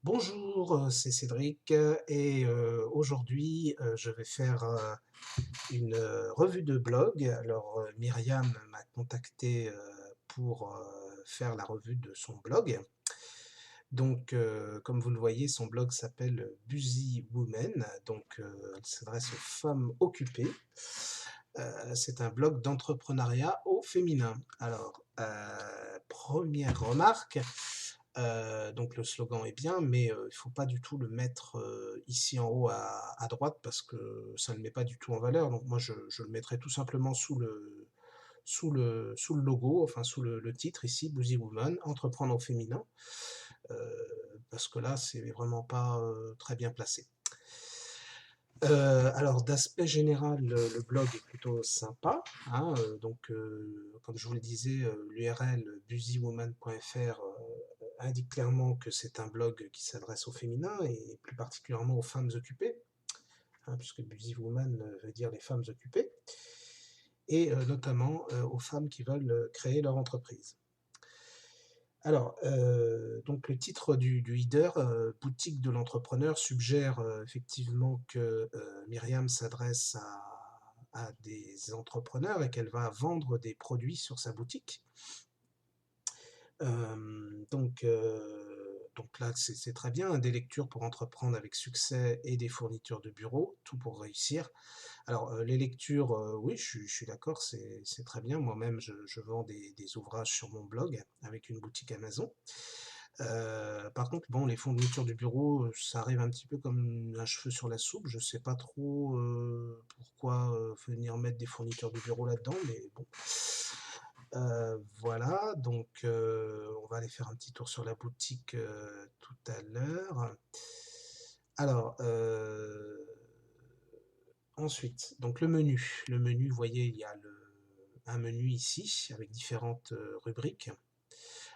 Bonjour, c'est Cédric et aujourd'hui je vais faire une revue de blog. Alors Myriam m'a contacté pour faire la revue de son blog. Donc comme vous le voyez, son blog s'appelle Busy Women, donc elle s'adresse aux femmes occupées. C'est un blog d'entrepreneuriat au féminin. Alors première remarque. Donc le slogan est bien, mais il ne faut pas du tout le mettre ici en haut à droite parce que ça ne le met pas du tout en valeur. Donc moi je le mettrai tout simplement sous le logo, enfin sous le titre ici, Busy Woman, entreprendre au féminin, euh, parce que là c'est vraiment pas très bien placé. Alors d'aspect général, le blog est plutôt sympa, hein, donc comme je vous le disais, l'URL busywoman.fr indique clairement que c'est un blog qui s'adresse au féminin et plus particulièrement aux femmes occupées, hein, puisque Busy Woman veut dire les femmes occupées, et notamment aux femmes qui veulent créer leur entreprise. Alors, donc le titre du header, boutique de l'entrepreneur, suggère effectivement que Myriam s'adresse à des entrepreneurs et qu'elle va vendre des produits sur sa boutique. Donc là, c'est très bien, hein, des lectures pour entreprendre avec succès et des fournitures de bureau, tout pour réussir. Alors, les lectures, oui, je suis d'accord, c'est très bien. Moi-même, je vends des ouvrages sur mon blog avec une boutique Amazon. Par contre, bon, les fournitures du bureau, ça arrive un petit peu comme un cheveu sur la soupe. Je sais pas trop pourquoi venir mettre des fournitures du bureau là-dedans, mais bon. Voilà, donc on va aller faire un petit tour sur la boutique tout à l'heure. Alors, ensuite, donc le menu. Le menu, vous voyez, il y a un menu ici avec différentes rubriques.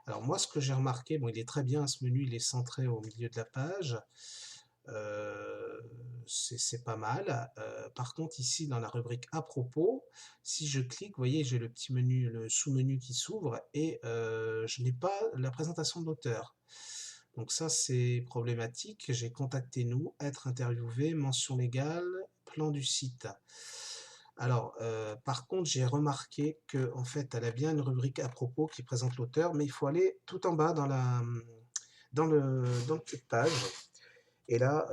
Alors moi, ce que j'ai remarqué, bon, il est très bien ce menu, il est centré au milieu de la page. Euh, c'est pas mal. Par contre, ici, dans la rubrique à propos, si je clique, vous voyez, j'ai le petit menu, le sous-menu qui s'ouvre et je n'ai pas la présentation de l'auteur. Donc ça, c'est problématique. J'ai contacté nous, être interviewé, mention légale, plan du site. Alors, par contre, j'ai remarqué que en fait, elle a bien une rubrique à propos qui présente l'auteur, mais il faut aller tout en bas dans le pied de page. Et là,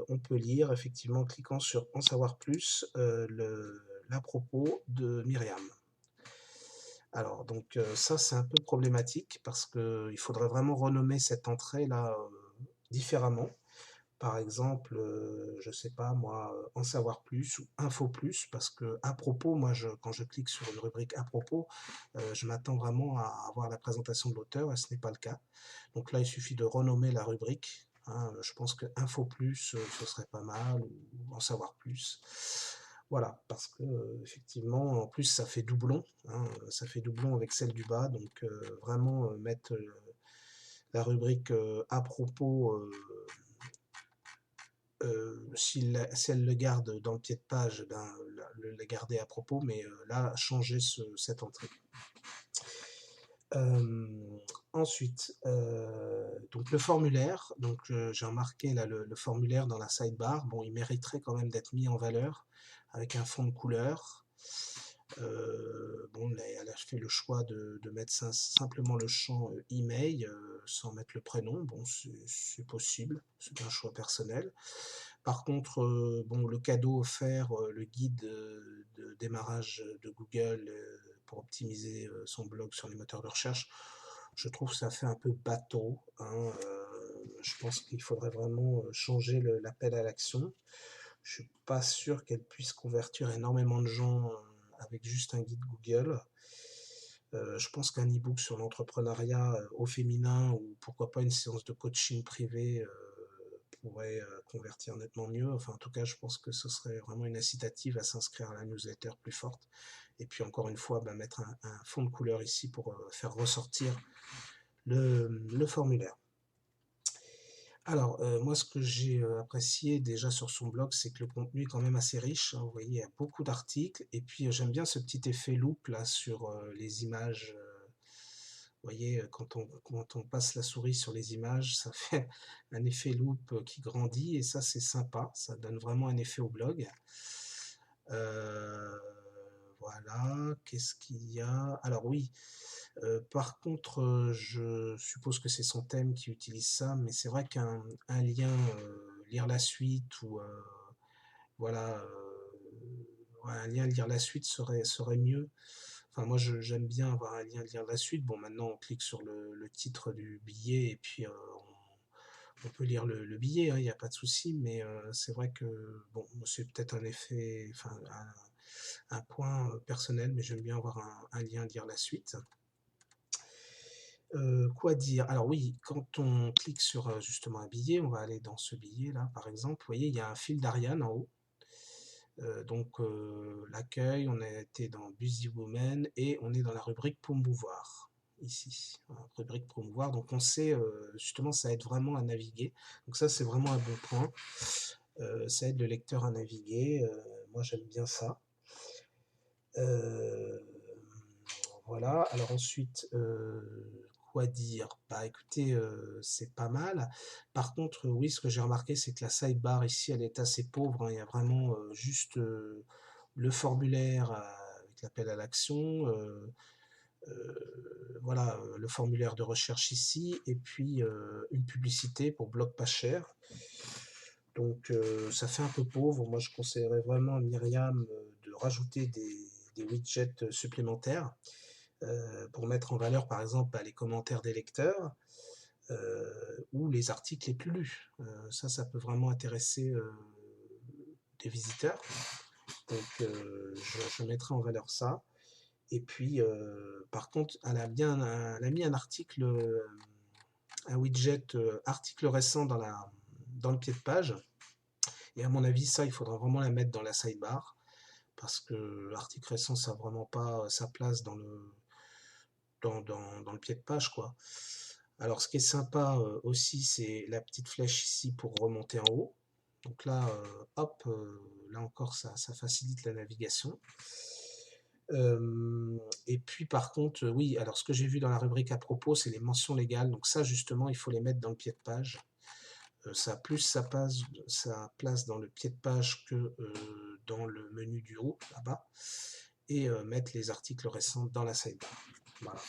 on peut lire effectivement en cliquant sur En savoir plus l'à propos de Myriam. Alors, donc ça, c'est un peu problématique parce qu'il faudrait vraiment renommer cette entrée-là différemment. Par exemple, je sais pas moi, en savoir plus ou info plus, parce que à propos, moi, quand je clique sur une rubrique à propos, je m'attends vraiment à avoir la présentation de l'auteur et ce n'est pas le cas. Donc là, il suffit de renommer la rubrique, hein. Je pense que info plus, ce serait pas mal, ou en savoir plus. Voilà, parce que effectivement, en plus, ça fait doublon, hein, ça fait doublon avec celle du bas, donc vraiment mettre la rubrique à propos. Si elle le garde dans le pied de page, ben, le garder à propos, mais là, changer cette entrée. Euh, Ensuite, donc le formulaire, donc j'ai remarqué là le formulaire dans la sidebar, bon, il mériterait quand même d'être mis en valeur avec un fond de couleur. Bon, elle a fait le choix de mettre simplement le champ email sans mettre le prénom. Bon, c'est possible, c'est un choix personnel. Par contre, bon, le cadeau offert, le guide de démarrage de Google pour optimiser son blog sur les moteurs de recherche, je trouve que ça fait un peu bateau, hein. Je pense qu'il faudrait vraiment changer l'appel à l'action. Je suis pas sûr qu'elle puisse convertir énormément de gens avec juste un guide Google. Je pense qu'un e-book sur l'entrepreneuriat au féminin ou pourquoi pas une séance de coaching privé pourrait convertir nettement mieux. Enfin, en tout cas, je pense que ce serait vraiment une incitative à s'inscrire à la newsletter plus forte. Et puis, encore une fois, bah, mettre un fond de couleur ici pour faire ressortir le formulaire. Alors, moi, ce que j'ai apprécié déjà sur son blog, c'est que le contenu est quand même assez riche, hein. Vous voyez, il y a beaucoup d'articles. Et puis, j'aime bien ce petit effet loop là sur les images voyez, quand on passe la souris sur les images, ça fait un effet loupe qui grandit, et ça, c'est sympa, ça donne vraiment un effet au blog. Euh, voilà, qu'est-ce qu'il y a? Alors oui, par contre, je suppose que c'est son thème qui utilise ça, mais c'est vrai qu'un lien, lire la suite, ou voilà, ouais, un lien lire la suite serait mieux. Enfin, moi, j'aime bien avoir un lien lire la suite. Bon, maintenant, on clique sur le titre du billet, et puis on peut lire le billet, hein, il n'y a pas de souci, mais c'est vrai que, bon, c'est peut-être un effet, enfin, un point personnel, mais j'aime bien avoir un lien lire la suite. Quoi dire? Alors oui, quand on clique sur justement un billet, on va aller dans ce billet là, par exemple. Vous voyez, il y a un fil d'Ariane en haut. Donc l'accueil, on a été dans Busy Woman, et on est dans la rubrique promouvoir ici. Voilà, rubrique promouvoir. Donc on sait justement, ça aide vraiment à naviguer. Donc ça, c'est vraiment un bon point. Ça aide le lecteur à naviguer. Moi, j'aime bien ça. Euh, voilà, alors ensuite, quoi dire? Bah écoutez, c'est pas mal. Par contre, oui, ce que j'ai remarqué, c'est que la sidebar ici, elle est assez pauvre, hein. Il y a vraiment juste le formulaire avec l'appel à l'action, voilà, le formulaire de recherche ici, et puis une publicité pour blog pas cher. Donc ça fait un peu pauvre. Moi, je conseillerais vraiment à Myriam de rajouter des widgets supplémentaires pour mettre en valeur, par exemple, bah, les commentaires des lecteurs ou les articles les plus lus. Ça peut vraiment intéresser des visiteurs. Donc, je mettrai en valeur ça. Et puis, par contre, elle a mis un article, un widget article récent dans le pied de page. Et à mon avis, ça, il faudra vraiment la mettre dans la sidebar, parce que l'article récent, ça n'a vraiment pas sa place dans le pied de page, quoi. Alors, ce qui est sympa aussi, c'est la petite flèche ici pour remonter en haut. Donc là, hop, là encore, ça facilite la navigation. Et puis par contre, oui, alors ce que j'ai vu dans la rubrique à propos, c'est les mentions légales. Donc ça, justement, il faut les mettre dans le pied de page. Ça a plus sa place dans le pied de page que dans le menu du haut, là-bas. Et mettre les articles récents dans la sidebar. Voilà.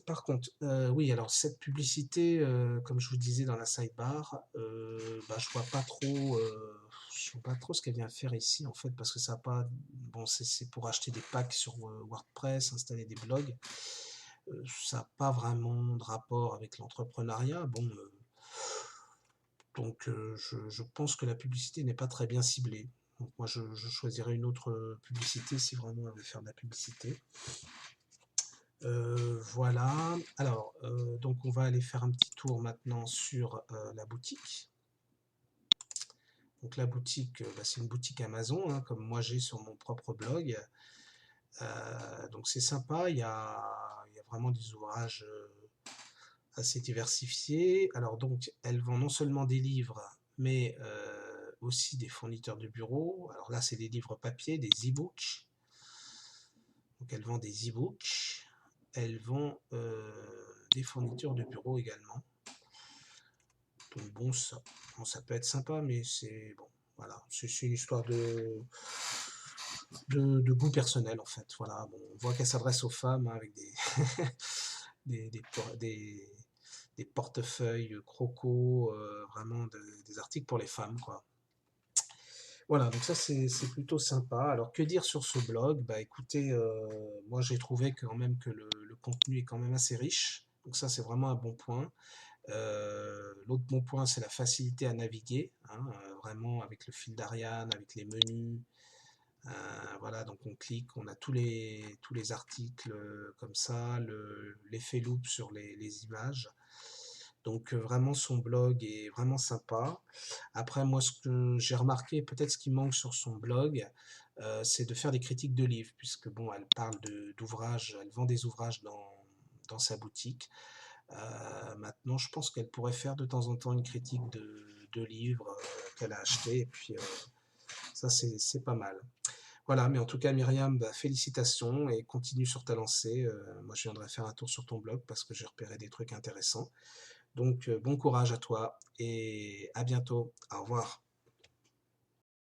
Par contre, oui, alors cette publicité, comme je vous disais dans la sidebar, bah, je vois pas trop ce qu'elle vient faire ici en fait, parce que ça a pas, bon, c'est pour acheter des packs sur WordPress, installer des blogs. Ça n'a pas vraiment de rapport avec l'entrepreneuriat. Bon, donc je pense que la publicité n'est pas très bien ciblée. Donc moi, je choisirais une autre publicité si vraiment elle veut faire de la publicité. Voilà. Alors, donc on va aller faire un petit tour maintenant sur la boutique. Donc la boutique, bah, c'est une boutique Amazon, hein, comme moi j'ai sur mon propre blog. Donc c'est sympa, il y a vraiment des ouvrages assez diversifiés. Alors donc elles vendent non seulement des livres, mais aussi des fournitures de bureaux. Alors là, c'est des livres papier, des e-books. Donc elles vendent des e-books. Elles vendent des fournitures de bureau également. Donc bon, ça peut être sympa, mais c'est bon, voilà, c'est une histoire de goût personnel en fait. Voilà, bon, on voit qu'elle s'adresse aux femmes, hein, avec des, des portefeuilles croco, vraiment des articles pour les femmes, quoi. Voilà, donc ça c'est plutôt sympa. Alors que dire sur ce blog? Bah écoutez, moi j'ai trouvé quand même que le contenu est quand même assez riche. Donc ça c'est vraiment un bon point. L'autre bon point, c'est la facilité à naviguer, hein, vraiment avec le fil d'Ariane, avec les menus. Voilà, donc on clique, on a tous les articles comme ça, l'effet loop sur les images. Donc vraiment son blog est vraiment sympa. Après moi ce que j'ai remarqué, peut-être ce qui manque sur son blog, c'est de faire des critiques de livres, puisque bon, elle parle d'ouvrages, elle vend des ouvrages dans sa boutique. Maintenant, je pense qu'elle pourrait faire de temps en temps une critique de livres qu'elle a achetés, et puis ça, c'est pas mal. Voilà, mais en tout cas, Myriam, bah, félicitations et continue sur ta lancée. Moi, je viendrai faire un tour sur ton blog parce que j'ai repéré des trucs intéressants. Donc, bon courage à toi et à bientôt. Au revoir.